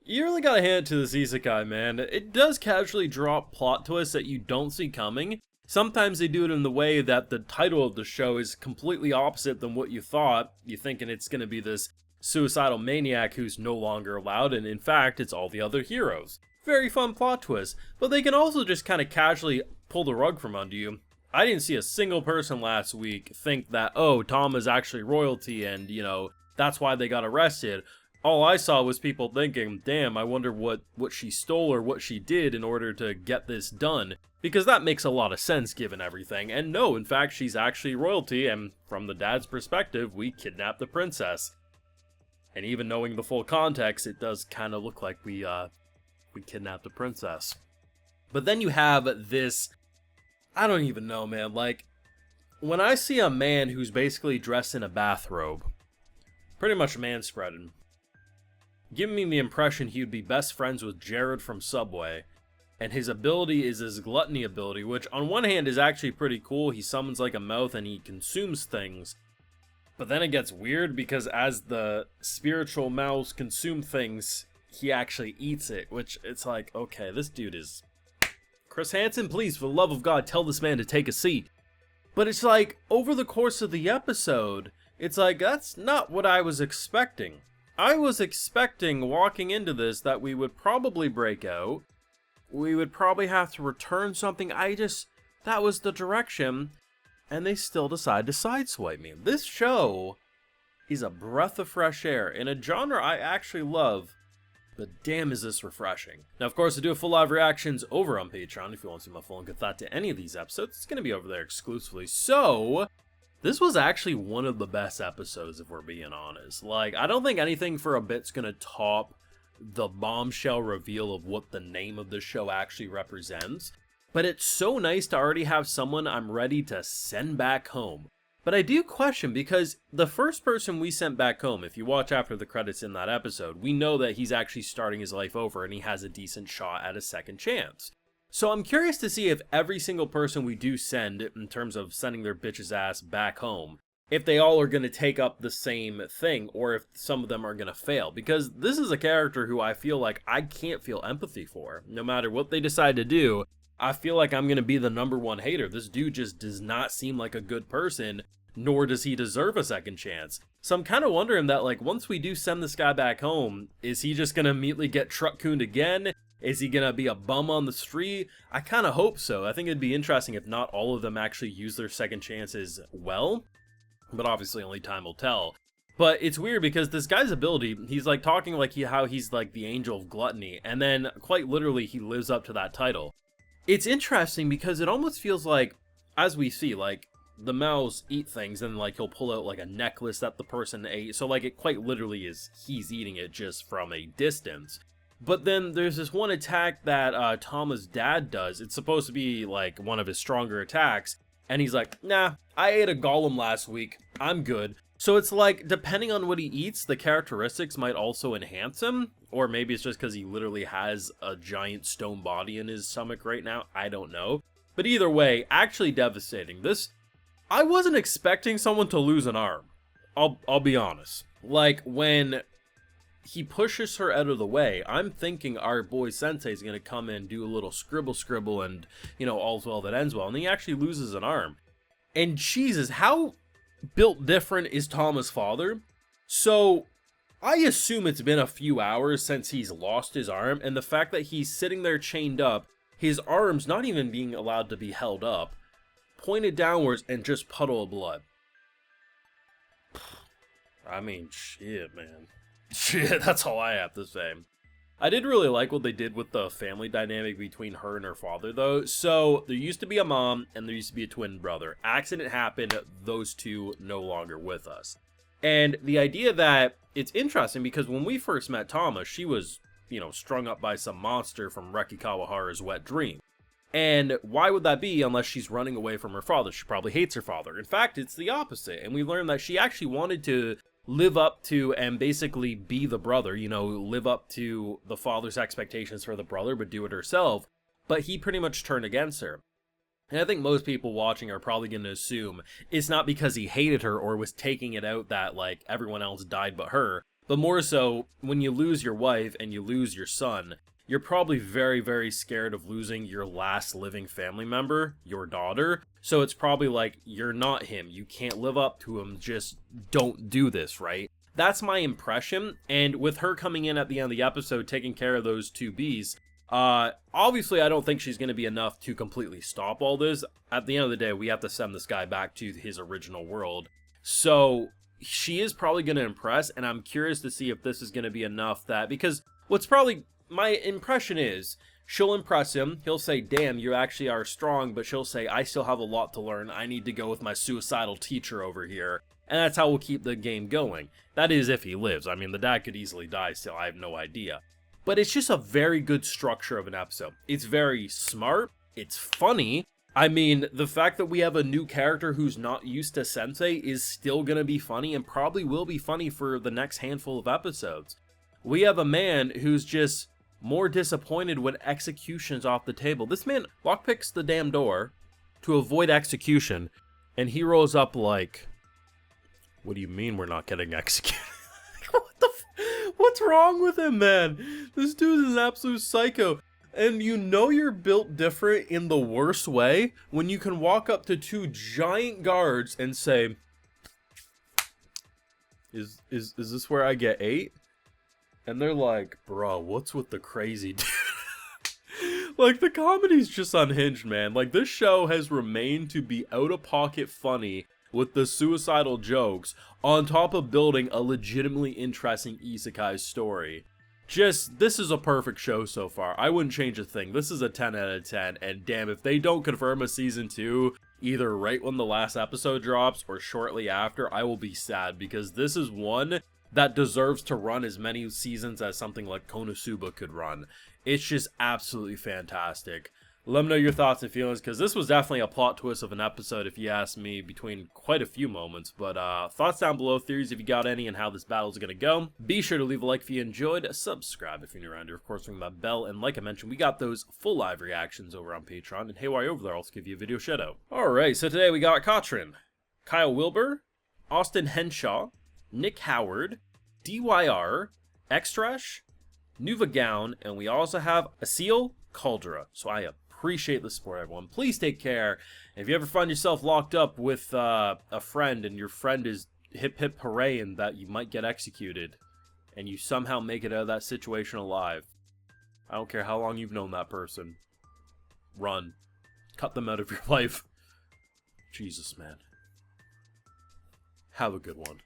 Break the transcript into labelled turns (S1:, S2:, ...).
S1: You really gotta hand it to this Isekai, man. It does casually drop plot twists that you don't see coming. Sometimes they do it in the way that the title of the show is completely opposite than what you thought. You're thinking it's gonna be this suicidal maniac who's no longer allowed, and in fact, it's all the other heroes. Very fun plot twist, but they can also just kind of casually pull the rug from under you. I didn't see a single person last week think that, oh, Tama's actually royalty and, that's why they got arrested. All I saw was people thinking, damn, I wonder what she stole or what she did in order to get this done. Because that makes a lot of sense given everything. And no, in fact, she's actually royalty, and from the dad's perspective, we kidnapped the princess. And even knowing the full context, it does kind of look like we kidnapped the princess. But then you have this, I don't even know, man, like, when I see a man who's basically dressed in a bathrobe, pretty much manspreading, giving me the impression he would be best friends with Jared from Subway, and his ability is his gluttony ability, which on one hand is actually pretty cool. He summons like a mouth and he consumes things, but then it gets weird because as the spiritual mouths consume things, he actually eats it, which it's like, okay, this dude is... Chris Hansen, please, for the love of God, tell this man to take a seat. But it's like, over the course of the episode, it's like, that's not what I was expecting. I was expecting, walking into this, that we would probably break out. We would probably have to return something. That was the direction. And they still decide to sideswipe me. This show is a breath of fresh air in a genre I actually love. But damn, is this refreshing. Now, of course, I do have full live reactions over on Patreon. If you want to see my full and good thought to any of these episodes, it's going to be over there exclusively. So, this was actually one of the best episodes, if we're being honest. Like, I don't think anything for a bit's going to top the bombshell reveal of what the name of the show actually represents. But it's so nice to already have someone I'm ready to send back home. But I do question, because the first person we sent back home, if you watch after the credits in that episode, we know that he's actually starting his life over and he has a decent shot at a second chance. So I'm curious to see if every single person we do send, in terms of sending their bitch's ass back home, if they all are going to take up the same thing, or if some of them are going to fail. Because this is a character who I feel like I can't feel empathy for. No matter what they decide to do, I feel like I'm going to be the number one hater. This dude just does not seem like a good person, nor does he deserve a second chance. So I'm kind of wondering that, like, once we do send this guy back home, is he just going to immediately get truck-cooned again? Is he going to be a bum on the street? I kind of hope so. I think it'd be interesting if not all of them actually use their second chances well. But obviously only time will tell. But it's weird because this guy's ability, he's like talking like how he's like the angel of gluttony. And then quite literally he lives up to that title. It's interesting because it almost feels like, as we see, like, the mouse eat things and like he'll pull out like a necklace that the person ate, so like it quite literally is he's eating it just from a distance. But then there's this one attack that Tama's dad does. It's supposed to be like one of his stronger attacks, and he's like, nah, I ate a golem last week, I'm good. So it's like, depending on what he eats, the characteristics might also enhance him, or maybe it's just because he literally has a giant stone body in his stomach right now, I don't know. But either way, actually devastating. I wasn't expecting someone to lose an arm. I'll be honest. Like, when he pushes her out of the way, I'm thinking our boy Sensei is going to come in, do a little scribble, and, all's well that ends well. And he actually loses an arm. And Jesus, how built different is Tama's father? So, I assume it's been a few hours since he's lost his arm, and the fact that he's sitting there chained up, his arms not even being allowed to be held up, pointed downwards and just puddle of blood. I mean, shit, man. Shit, that's all I have to say. I did really like what they did with the family dynamic between her and her father, though. So, there used to be a mom, and there used to be a twin brother. Accident happened, those two no longer with us. And the idea that, it's interesting because when we first met Tama, she was, strung up by some monster from Reki Kawahara's wet dream. And why would that be unless she's running away from her father? She probably hates her father. In fact, it's the opposite. And we learned that she actually wanted to live up to and basically be the brother, live up to the father's expectations for the brother, but do it herself. But he pretty much turned against her. And I think most people watching are probably going to assume it's not because he hated her or was taking it out that, like, everyone else died but her. But more so, when you lose your wife and you lose your son, you're probably very, very scared of losing your last living family member, your daughter. So it's probably like, you're not him. You can't live up to him. Just don't do this, right? That's my impression. And with her coming in at the end of the episode, taking care of those two bees, obviously I don't think she's going to be enough to completely stop all this. At the end of the day, we have to send this guy back to his original world. So she is probably going to impress, and I'm curious to see if this is going to be enough that, because what's probably, my impression is, she'll impress him, he'll say, damn, you actually are strong, but she'll say, I still have a lot to learn, I need to go with my suicidal teacher over here, and that's how we'll keep the game going. That is if he lives. I mean, the dad could easily die still, I have no idea. But it's just a very good structure of an episode. It's very smart, it's funny. I mean, the fact that we have a new character who's not used to Sensei is still gonna be funny, and probably will be funny for the next handful of episodes. We have a man who's just more disappointed when execution's off the table. This man lockpicks the damn door to avoid execution, and he rolls up like, what do you mean we're not getting executed? What's wrong with him, man? This dude is an absolute psycho. And you know you're built different in the worst way when you can walk up to two giant guards and say, is this where I get 8? And they're like, bro, what's with the crazy dude? Like, the comedy's just unhinged, man. Like, this show has remained to be out-of-pocket funny with the suicidal jokes on top of building a legitimately interesting isekai story. Just, this is a perfect show so far. I wouldn't change a thing. This is a 10 out of 10, and damn, if they don't confirm a season 2, either right when the last episode drops or shortly after, I will be sad, because this is one that deserves to run as many seasons as something like Konosuba could run. It's just absolutely fantastic. Let me know your thoughts and feelings, because this was definitely a plot twist of an episode, if you ask me, between quite a few moments. But thoughts down below, theories if you got any, and how this battle is going to go. Be sure to leave a like if you enjoyed, subscribe if you're new around here, of course, ring that bell, and like I mentioned, we got those full live reactions over on Patreon, and hey, while you're over there, I'll also give you a video shout out. Alright, so today we got Katrin, Kyle Wilbur, Austin Henshaw, Nick Howard, DYR, Xtrash, Nuva Gown, and we also have Asil Caldera. So I appreciate the support, everyone. Please take care. And if you ever find yourself locked up with a friend and your friend is hip hip hooray and that you might get executed and you somehow make it out of that situation alive, I don't care how long you've known that person, run. Cut them out of your life. Jesus, man. Have a good one.